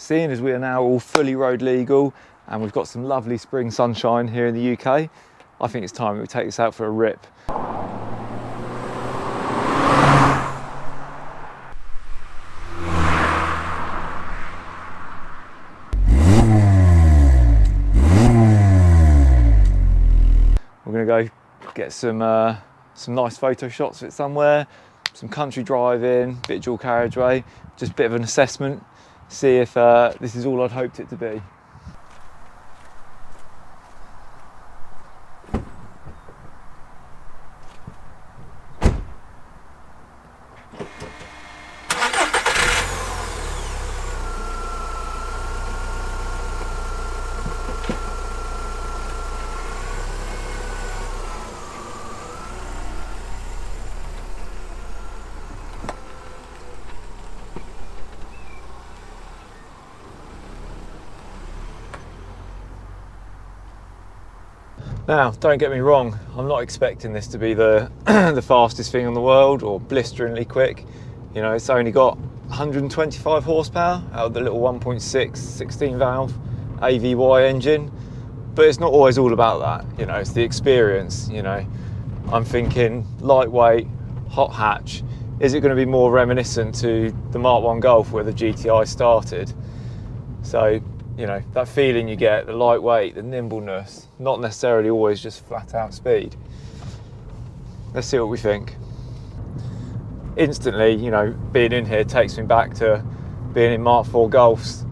Seeing as we are now all fully road legal and we've got some lovely spring sunshine here in the UK, I think it's time that we take this out for a rip. We're going to go get some nice photo shots of it somewhere, some country driving, bit of dual carriageway, just a bit of an assessment, see if this is all I'd hoped it to be. Now, don't get me wrong, I'm not expecting this to be the the fastest thing in the world or blisteringly quick. You know, it's only got 125 horsepower out of the little 1.6 16 valve AVY engine, but it's not always all about that. You know, it's the experience. You know, I'm thinking lightweight, hot hatch. Is it going to be more reminiscent to the Mk1 Golf where the GTI started? So, you know, that feeling you get, the lightweight, the nimbleness, not necessarily always just flat out speed. Let's see what we think. Instantly, you know, being in here takes me back to being in Mk4 Golfs.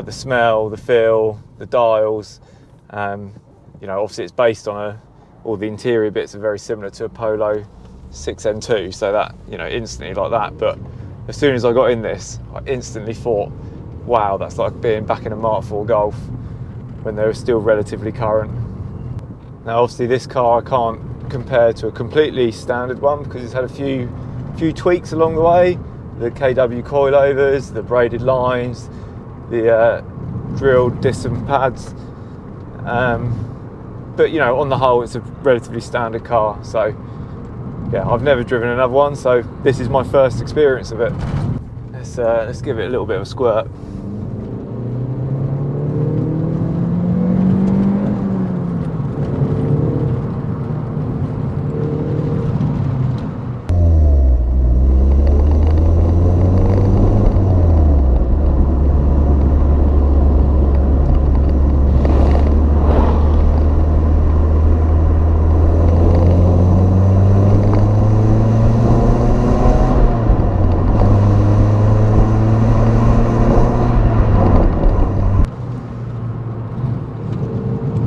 The smell, the feel, the dials. You know, obviously it's based on all the interior bits are very similar to a Polo 6N2, so that, you know, instantly like that. But as soon as I got in this, I instantly thought, wow, that's like being back in a Mk4 Golf when they were still relatively current. Now obviously this car I can't compare to a completely standard one because it's had a few tweaks along the way. The KW coilovers, the braided lines, the drilled disc and pads. But you know, on the whole it's a relatively standard car. So yeah, I've never driven another one, so this is my first experience of it. Let's give it a little bit of a squirt.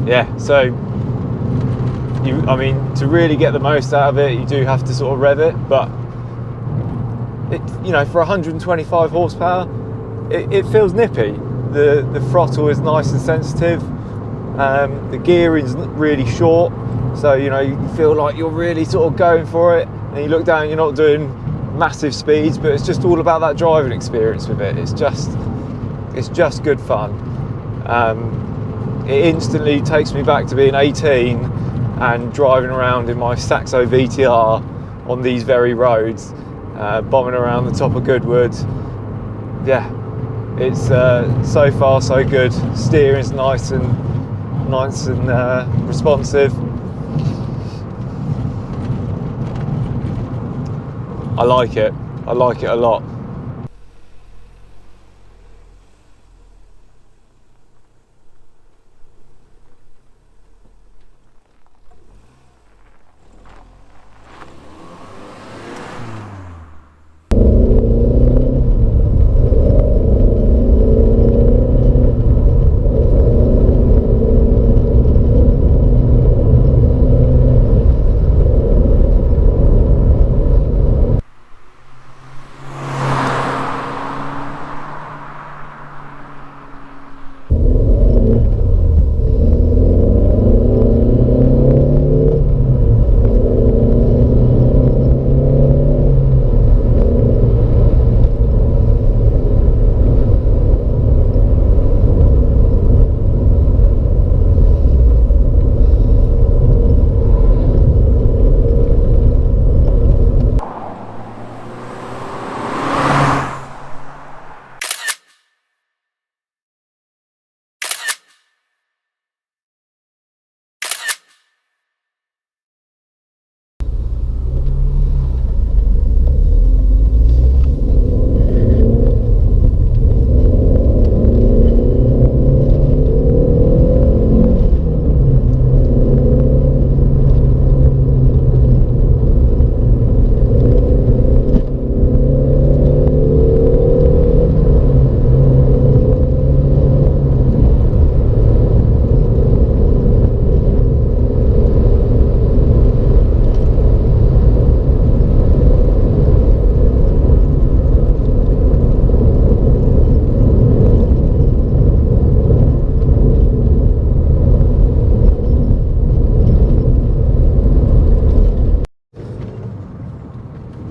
Yeah, so I mean, to really get the most out of it, you do have to sort of rev it, but it, you know, for 125 horsepower, it feels nippy. The throttle is nice and sensitive. The gearing is really short, so you know you feel like you're really sort of going for it. And you look down, you're not doing massive speeds, but it's just all about that driving experience with it. It's just good fun. It instantly takes me back to being 18 and driving around in my Saxo VTR on these very roads, bombing around the top of Goodwood. Yeah, it's so far so good. Steering's nice and responsive. I like it a lot.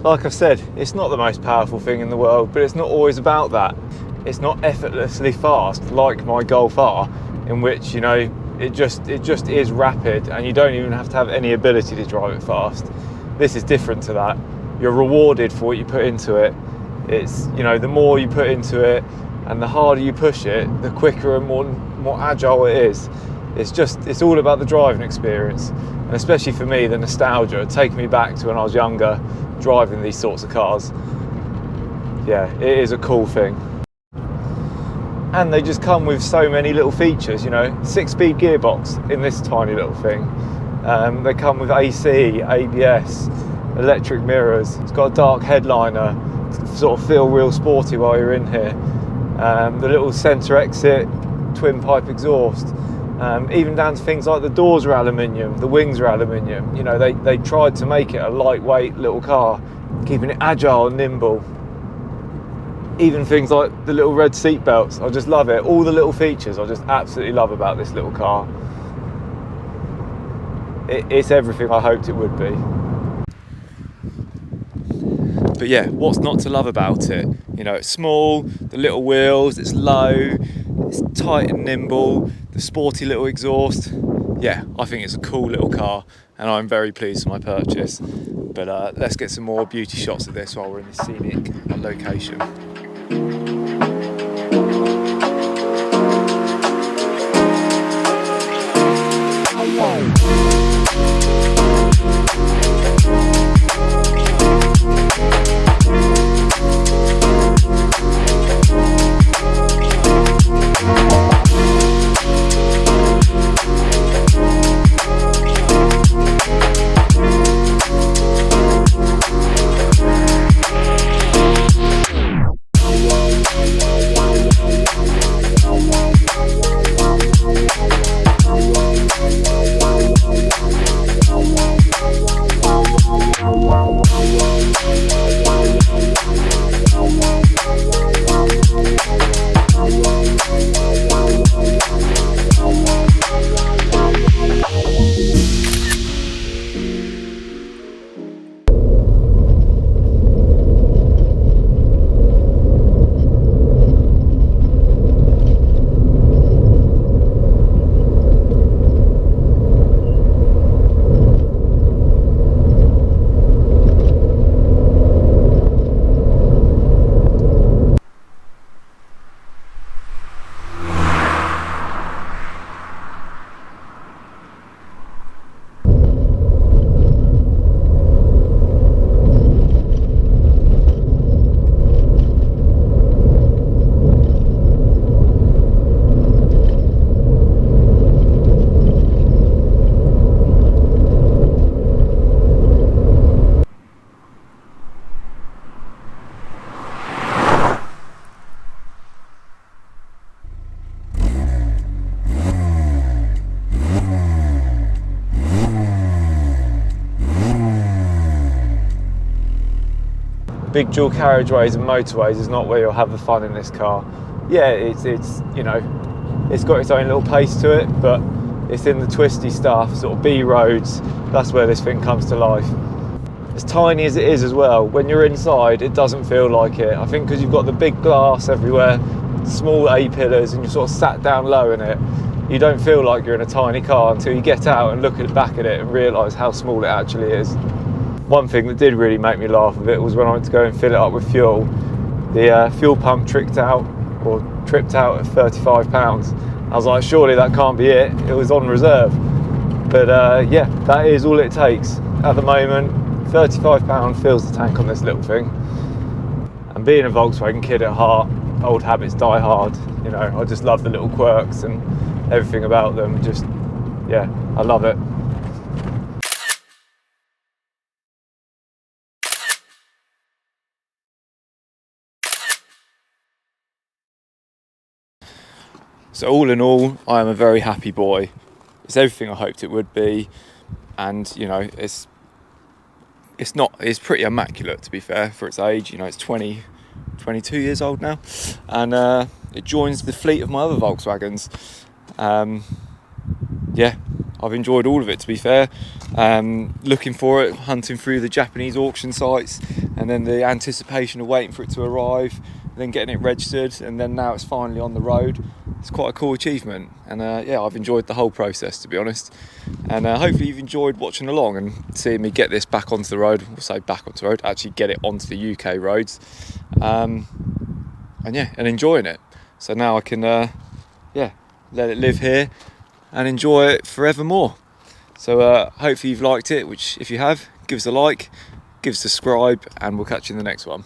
like I've said, it's not the most powerful thing in the world, but it's not always about that. It's not effortlessly fast like my Golf R, in which, you know, it just is rapid and you don't even have to have any ability to drive it fast. This is different to that. You're rewarded for what you put into it. It's, you know, the more you put into it and the harder you push it, the quicker and more agile it is. It's all about the driving experience, and especially for me, the nostalgia, taking me back to when I was younger, driving these sorts of cars. Yeah, it is a cool thing. And they just come with so many little features, you know, 6-speed gearbox in this tiny little thing. They come with AC, ABS, electric mirrors. It's got a dark headliner to sort of feel real sporty while you're in here. The little centre exit, twin pipe exhaust. Even down to things like the doors are aluminium, the wings are aluminium. You know, they tried to make it a lightweight little car, keeping it agile and nimble. Even things like the little red seat belts, I just love it. All the little features I just absolutely love about this little car. It's everything I hoped it would be. But yeah, what's not to love about it? You know, it's small, the little wheels, it's low, it's tight and nimble, the sporty little exhaust. Yeah, I think it's a cool little car and I'm very pleased with my purchase. But let's get some more beauty shots of this while we're in this scenic location. Big dual carriageways and motorways is not where you'll have the fun in this car. Yeah, it's you know, it's got its own little pace to it, but it's in the twisty stuff, sort of B roads, that's where this thing comes to life. As tiny as it is as well, when you're inside it doesn't feel like it. I think because you've got the big glass everywhere, small A-pillars, and you're sort of sat down low in it, you don't feel like you're in a tiny car until you get out and look back at it and realise how small it actually is. One thing that did really make me laugh with it was when I went to go and fill it up with fuel. The fuel pump tripped out at £35. I was like, surely that can't be it. It was on reserve. But yeah, that is all it takes. At the moment, £35 fills the tank on this little thing. And being a Volkswagen kid at heart, old habits die hard. You know, I just love the little quirks and everything about them. Just, yeah, I love it. So all in all, I am a very happy boy. It's everything I hoped it would be, and you know, it's pretty immaculate, to be fair, for its age. You know, it's 22 years old now, and it joins the fleet of my other Volkswagens. Yeah, I've enjoyed all of it, to be fair. Looking for it, hunting through the Japanese auction sites, and then the anticipation of waiting for it to arrive, then getting it registered, and then now it's finally on the road. It's quite a cool achievement, and yeah, I've enjoyed the whole process, to be honest. And hopefully you've enjoyed watching along and seeing me get this back onto the road. We'll say back onto the road, actually get it onto the UK roads, and yeah, and enjoying it. So now I can yeah, let it live here and enjoy it forevermore. So hopefully you've liked it, which if you have, give us a like, give us a subscribe, and we'll catch you in the next one.